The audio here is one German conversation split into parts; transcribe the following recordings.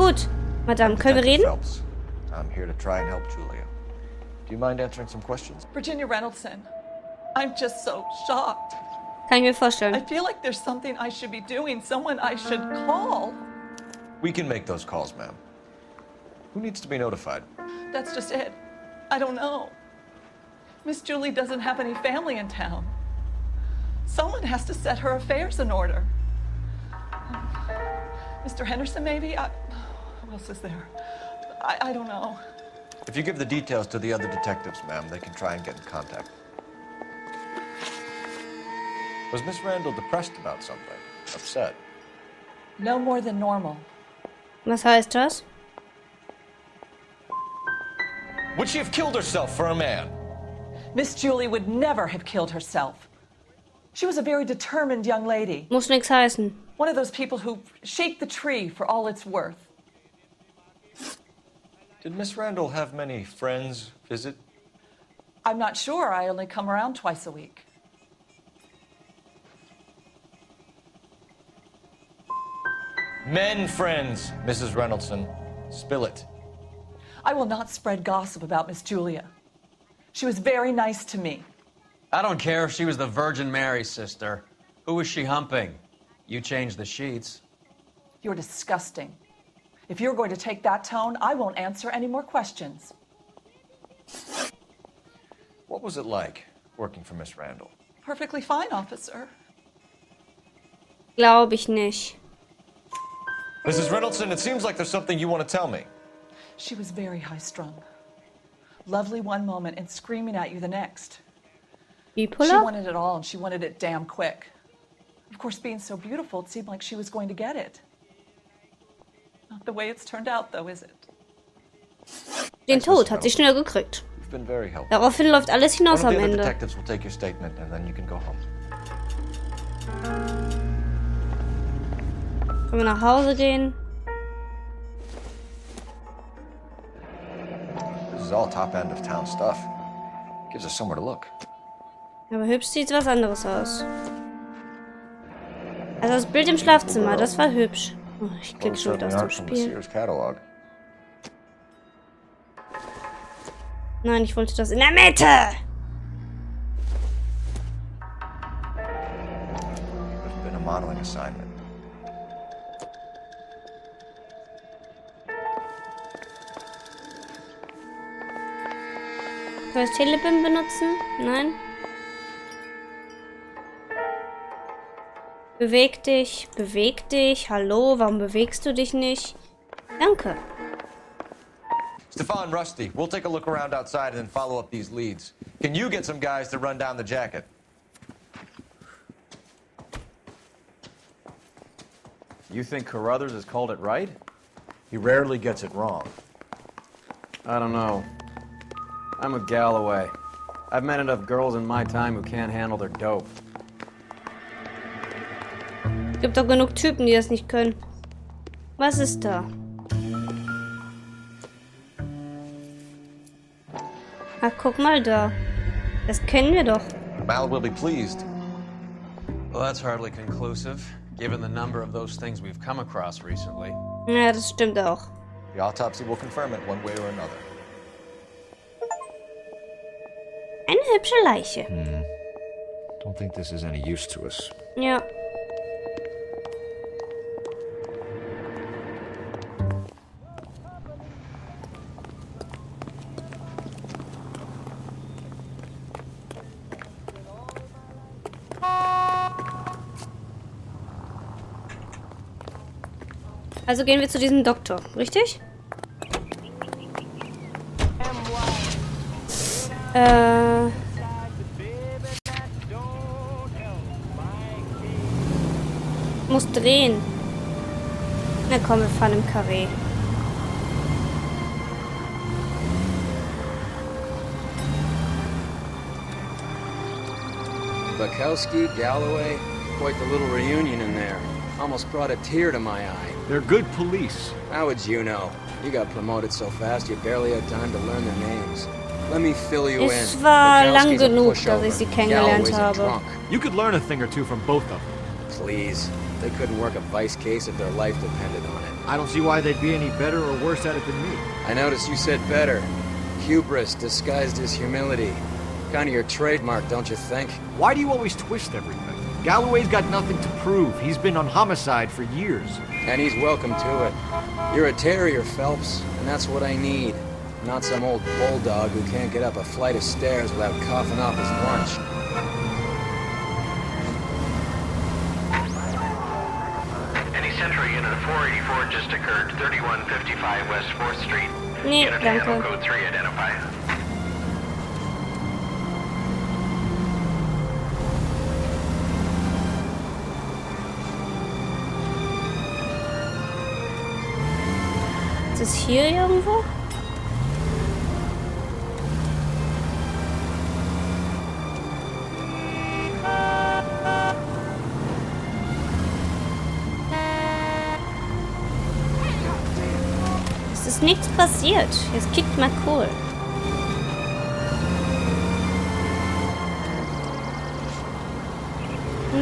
gut. Madame, können wir reden? Phelps. I'm here to try and help Julia. Do you mind answering some questions? Virginia Reynoldson, I'm just so shocked. Kann ich mir I vorstellen. feel like there's something I should be doing, someone I should call. We can make those calls, ma'am. Who needs to be notified? That's just it. I don't know. Miss Julie doesn't have any family in town. Someone has to set her affairs in order. Mr. Henderson, maybe? Who else is there? I don't know. If you give the details to the other detectives, ma'am, they can try and get in contact. Was Miss Randall depressed about something? Upset? No more than normal. Was heißt das? Would she have killed herself for a man? Miss Julie would never have killed herself. She was a very determined young lady. Muss nix heißen. One of those people who shake the tree for all it's worth. Did Miss Randall have many friends visit? I'm not sure. I only come around twice a week. Men friends, Mrs. Reynoldson. Spill it. I will not spread gossip about Miss Julia. She was very nice to me. I don't care if she was the Virgin Mary, sister. Who was she humping? You changed the sheets. You're disgusting. If you're going to take that tone, I won't answer any more questions. What was it like working for Miss Randall? Perfectly fine, officer. Glaube ich nicht. Mrs. Reynoldson, it seems like there's something you want to tell me. She was very high-strung. Lovely one moment and screaming at you the next. She Bipolar? wanted it all, and she wanted it damn quick. Of course, being so beautiful, it seemed like she was going to get it. Not the way it's turned out, though, is it? Den Tod hat sie schnell gekriegt. You've been very helpful. Daraufhin läuft alles hinaus One am of the other Ende. detectives will take your statement, and then you can go home. Können wir nach Hause gehen? This is all top end of town stuff. Gives us somewhere to look. Aber hübsch sieht was anderes aus. Also das Bild im Schlafzimmer, das war hübsch. Oh, ich klicke schon wieder aus dem From the Spiel. Sears catalog. Nein, ich wollte das in der Mitte! Could have been a modeling assignment. Können wir das Telebim benutzen? Nein? Beweg dich. Hallo, warum bewegst du dich nicht? Danke. Stefan, Rusty, we'll take a look around outside and then follow up these leads. Can you get some guys to run down the jacket? You think Carruthers has called it right? He rarely gets it wrong. I don't know. I'm a Galloway. I've met enough girls in my time who can't handle their dope. Es gibt doch genug Typen, die das nicht können. Was ist da? Ach, guck mal da. Das kennen wir doch. Mal will be pleased. Well, that's hardly conclusive, given the number of those things we've come across recently. Ja, das stimmt auch. The autopsy will confirm it one way or another. Eine hübsche Leiche. Don't think this is any use to us. Ja. Also gehen wir zu diesem Doktor, richtig? Muss drehen. Na komm, wir fahren im Karree. Bukowski, Galloway, quite the little reunion in there. Almost brought a tear to my eye. They're good police. How would you know? You got promoted so fast you barely had time to learn their names. Let me fill you in. Es war lang Bukowski's a genug, pushover. dass ich sie kennengelernt Galloway's a habe. drunk. You could learn a thing or two from both of them. Please. They couldn't work a vice case if their life depended on it. I don't see why they'd be any better or worse at it than me. I noticed you said better. Hubris disguised as humility. Kind of your trademark, don't you think? Why do you always twist everything? Galloway's got nothing to prove. He's been on homicide for years. And he's welcome to it. You're a terrier, Phelps, and that's what I need. Not some old bulldog who can't get up a flight of stairs without coughing off his lunch. Any Central unit of 484 just occurred, 3155 West 4th Street. Nee, Unit handle danke. code 3 identify. Ist es hier irgendwo? Es ist nichts passiert. Jetzt kickt mal cool.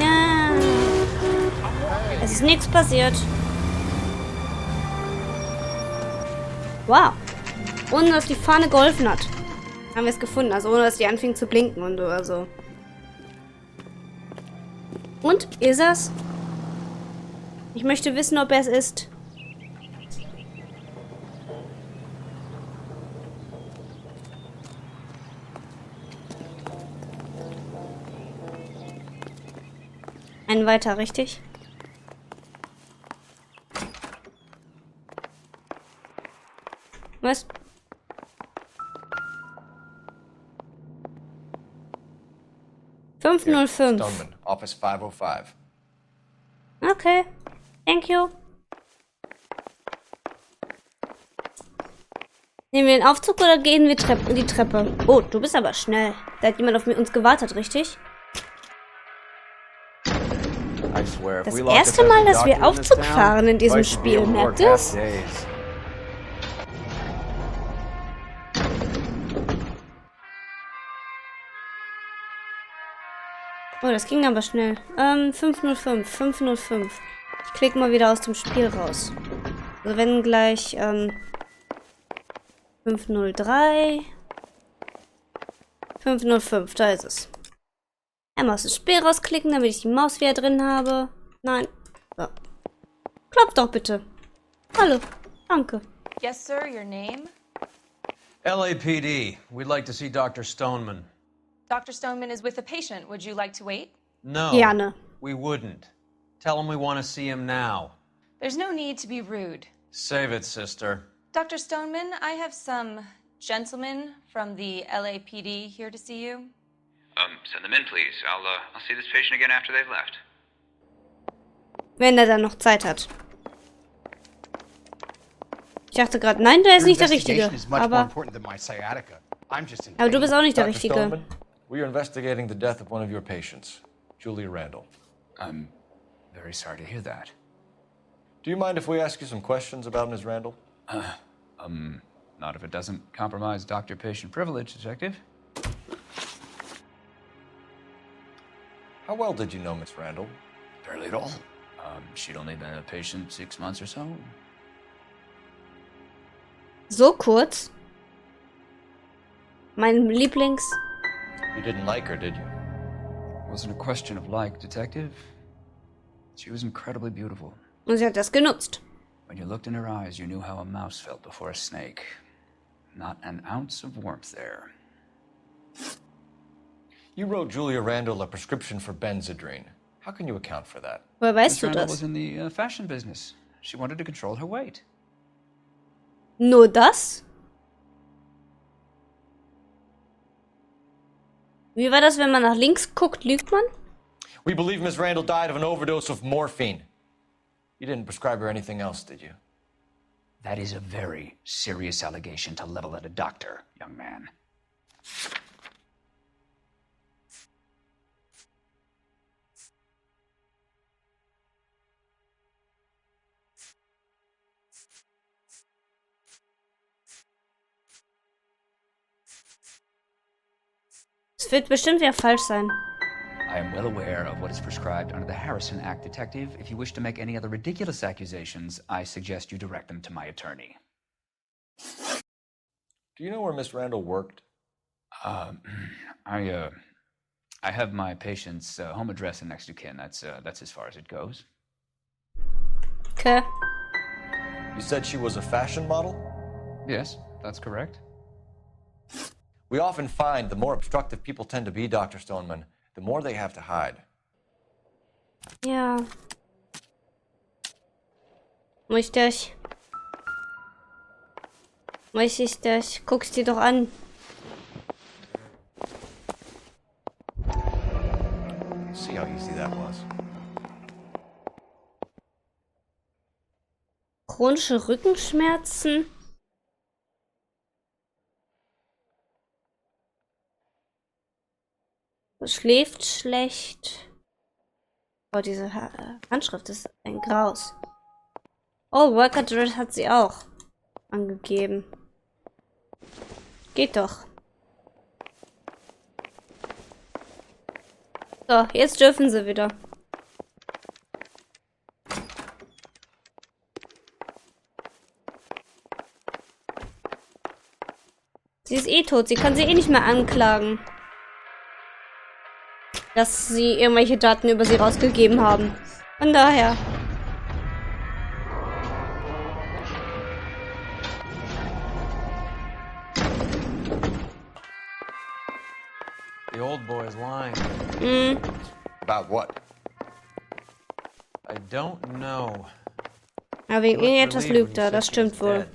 Ja. Es ist nichts passiert. Wow. Ohne dass die Fahne geholfen hat. Haben wir es gefunden. Also ohne dass die anfing zu blinken und oder so. Und? Ist er's? Ich möchte wissen, ob er es ist. Ein weiter, richtig? Was? Here, 505. Stoneman, Office 505. Okay. Thank you. Nehmen wir den Aufzug oder gehen wir die Treppe? Oh, du bist aber schnell. Da hat jemand auf uns gewartet, richtig? I swear, if Das we lost erste a Mal, dozen dass wir doctors in this Aufzug town, fahren in diesem Vice would be Spiel. able to Merkt work half ihr's? days. Oh, das ging aber schnell. 505, 505. Ich klicke mal wieder aus dem Spiel raus. Also wenn gleich, 503. 505, da ist es. Einmal aus dem Spiel rausklicken, damit ich die Maus wieder drin habe. Nein. So. Klopft doch bitte. Hallo. Danke. Yes, sir, your name? LAPD. We'd like to see Dr. Stoneman. Dr. Stoneman is with a patient. Would you like to wait? No. Gerne. We wouldn't. Tell him we want to see him now. There's no need to be rude. Save it, sister. Dr. Stoneman, I have some gentlemen from the LAPD here to see you. Send them in, please. I'll see this patient again after they've left. Wenn er dann noch Zeit hat. Ich dachte gerade, nein, der ist nicht der Richtige. Aber du bist auch nicht der Dr. Richtige. Stoneman, we are investigating the death of one of your patients, Julia Randall. I'm very sorry to hear that. Do you mind if we ask you some questions about Ms. Randall? Not if it doesn't compromise doctor-patient privilege, Detective. How well did you know Ms. Randall? Barely at all. She'd only been a patient 6 months or so. So kurz. Mein Lieblings. You didn't like her, did you? It wasn't a question of like, Detective. She was incredibly beautiful. Und sie hat das genutzt. When you looked in her eyes, you knew how a mouse felt before a snake. Not an ounce of warmth there. You wrote Julia Randall a prescription for Benzedrine. How can you account for that? Woher weißt Miss du Randall das? was in the fashion business. She wanted to control her weight. Nur das? Wie war das, wenn man nach links guckt, lügt man? We believe Ms. Randall died of an overdose of morphine. You didn't prescribe her anything else, did you? That is a very serious allegation to level at a doctor, young man. Es wird bestimmt wieder falsch sein. I am well aware of what is prescribed under the Harrison Act, Detective. If you wish to make any other ridiculous accusations, I suggest you direct them to my attorney. Do you know where Miss Randall worked? I have my patient's home address and next of kin. That's as far as it goes. Okay. You said she was a fashion model? Yes, that's correct. We often find the more obstructive people tend to be, Dr. Stoneman, the more they have to hide. Ja. Richtig. Richtig. Guck's dir doch an. See how easy that was. Chronische Rückenschmerzen. Schläft schlecht. Oh, diese Handschrift ist ein Graus. Oh, Work Address hat sie auch angegeben. Geht doch. So, jetzt dürfen sie wieder. Sie ist eh tot, sie kann sie eh nicht mehr anklagen, dass sie irgendwelche Daten über sie rausgegeben haben. Von daher. The old boy's lying. About what? I don't know. Aber wegen He looked irgendetwas relieved lügt when er, you das said she was stimmt wohl. dead.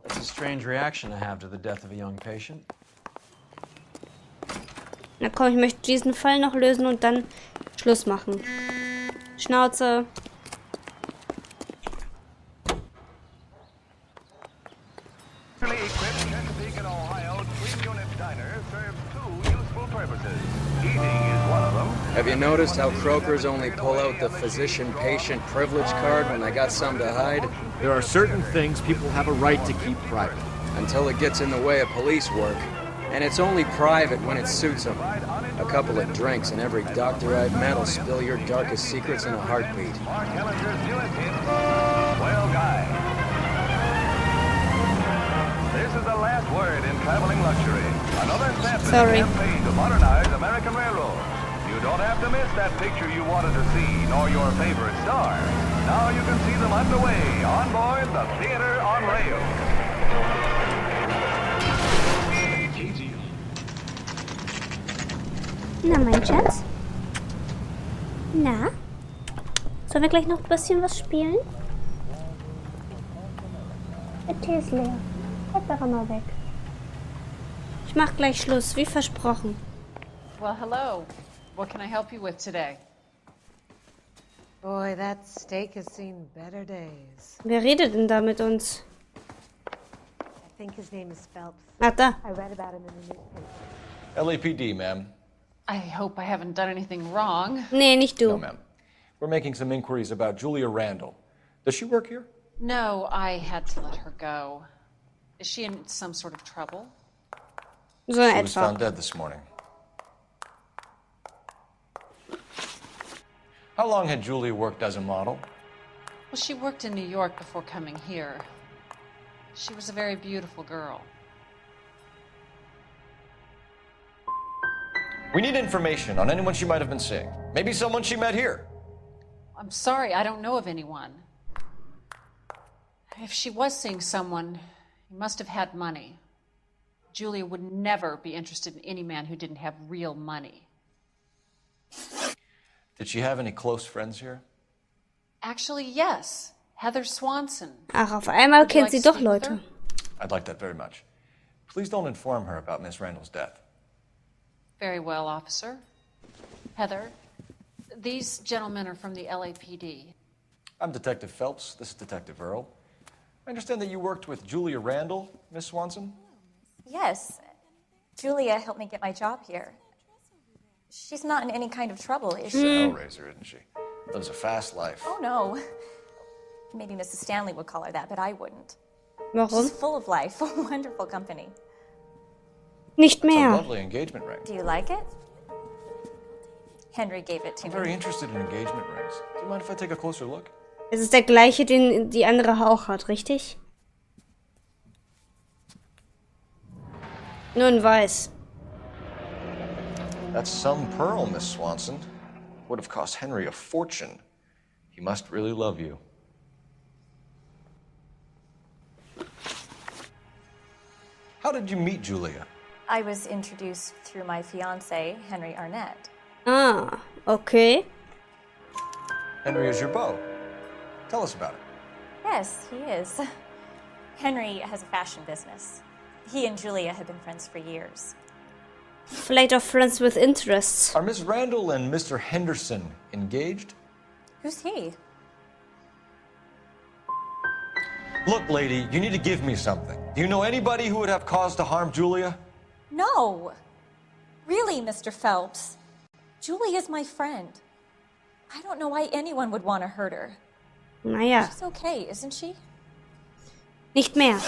That's a strange reaction to have to the death of a young patient. Na komm, ich möchte diesen Fall noch lösen und dann Schluss machen. Schnauze. Have you noticed how croakers only pull out the physician-patient privilege card when they got something to hide? There are certain things people have a right to keep private. Until it gets in the way of police work. And it's only private when it suits them. A couple of drinks and every doctor I've met will spill your darkest secrets in a heartbeat. Well, guys, this is the last word in traveling luxury. Another step in the campaign to modernize American Railroad. You don't have to miss that picture you wanted to see, nor your favorite star. Now you can see them underway on board the Theater on Rail. Na, mein Schatz? Na? Sollen wir gleich noch ein bisschen was spielen? Der Tee ist leer. Bleib doch mal weg. Ich mach gleich Schluss, wie versprochen. Well, hello. What can I help you with today? Boy, that steak has seen better days. Wer redet denn da mit uns? I think his name is Phelps. Ah, da. I read about him in the newspaper. LAPD, ma'am. I hope I haven't done anything wrong. Nee, nicht du. No, ma'am. We're making some inquiries about Julia Randall. Does she work here? No, I had to let her go. Is she in some sort of trouble? So in She was etwa. found dead this morning. How long had Julia worked as a model? Well, she worked in New York before coming here. She was a very beautiful girl. We need information on anyone she might have been seeing. Maybe someone she met here. I'm sorry, I don't know of anyone. If she was seeing someone, he must have had money. Julia would never be interested in any man who didn't have real money. Did she have any close friends here? Actually, yes. Heather Swanson. Ach, auf einmal Would you kennt like sie to doch speak with Leute. her? I'd like that very much. Please don't inform her about Miss Randall's death. Very well, officer. Heather, these gentlemen are from the LAPD. I'm Detective Phelps. This is Detective Earl. I understand that you worked with Julia Randall, Miss Swanson? Yes. Julia helped me get my job here. She's not in any kind of trouble, is She's she? a hellraiser, isn't she? Lives a fast life. Oh, no. Maybe Mrs. Stanley would call her that, but I wouldn't. Warum? She's full of life, wonderful company. Nicht It's a mehr. lovely engagement ring. Do you like it? Henry gave it to I'm me. very interested in engagement rings. Do you mind if I take a closer look? Es ist der gleiche, den die andere auch hat, richtig? Nur in weiß. That's some pearl, Miss Swanson. Would have cost Henry a fortune. He must really love you. How did you meet Julia? I was introduced through my fiancé, Henry Arnett. Ah, okay. Henry is your beau. Tell us about it. Yes, he is. Henry has a fashion business. He and Julia have been friends for years. Vielleicht auch friends with interests. Are Miss Randall and Mr. Henderson engaged? Who's he? Look, lady, you need to give me something. Do you know anybody who would have cause to harm Julia? No. Really, Mr. Phelps. Julie is my friend. I don't know why anyone would want to hurt her. Naja. She's okay, isn't she? Nicht mehr.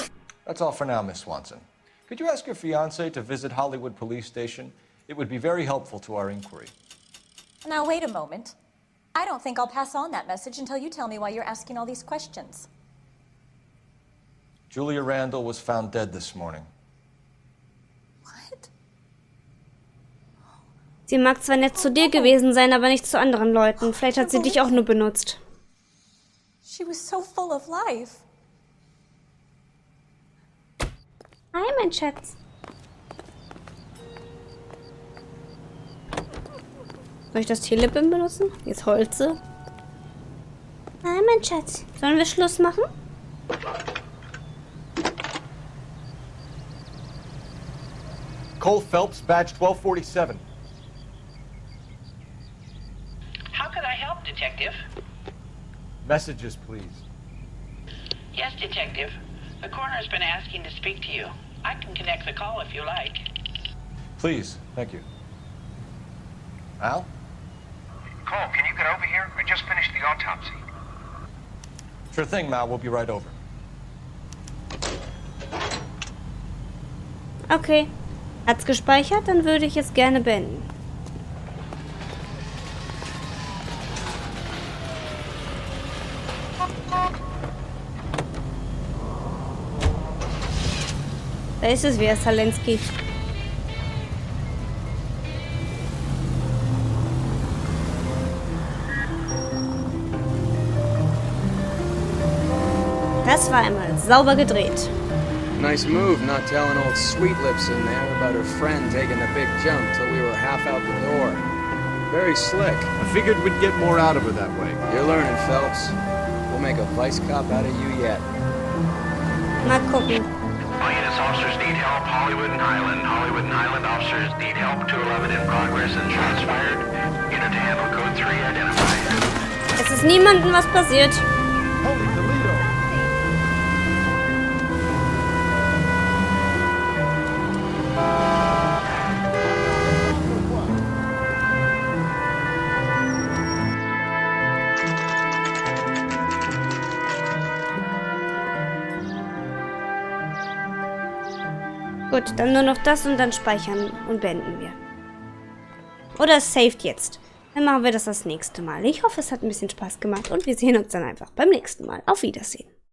That's all for now, Miss Swanson. Could you ask your fiancé to visit Hollywood Police Station? It would be very helpful to our inquiry. Now, wait a moment. I don't think I'll pass on that message until you tell me why you're asking all these questions. Julia Randall was found dead this morning. What? Sie mag zwar nett zu dir gewesen sein, aber nicht zu anderen Leuten. Vielleicht hat sie dich auch nur benutzt. She was so full of life. Hi, mein Schatz. Soll ich das Telefon benutzen? Jetzt heult sie. Hi, mein Schatz. Sollen wir Schluss machen? Cole Phelps, badge 1247. How can I help, Detective? Messages, please. Yes, Detective. The coroner's been asking to speak to you. I can connect the call if you like. Please, thank you. Al? Cole, can you get over here? I just finished the autopsy. Sure thing, Mal. We'll be right over. Okay. Hat's gespeichert? Dann würde ich es gerne beenden. Da ist es wieder, Salensky. Das war einmal sauber gedreht. Nice move not telling old Sweet Lips in there about her friend taking the big jump till we were half out the door. Very slick. I figured we'd get more out of her that way. You're learning, Phelps. We'll make a vice cop out of you yet. Mal gucken. All units, officers need help. Hollywood and Highland. Hollywood and Highland officers need help. 211 in progress and shots fired. Unit to handle code 3 identified. Es ist niemandem was passiert. Holy Toledo! Gut, dann nur noch das und dann speichern und beenden wir. Oder es saved jetzt. Dann machen wir das nächste Mal. Ich hoffe, es hat ein bisschen Spaß gemacht und wir sehen uns dann einfach beim nächsten Mal. Auf Wiedersehen.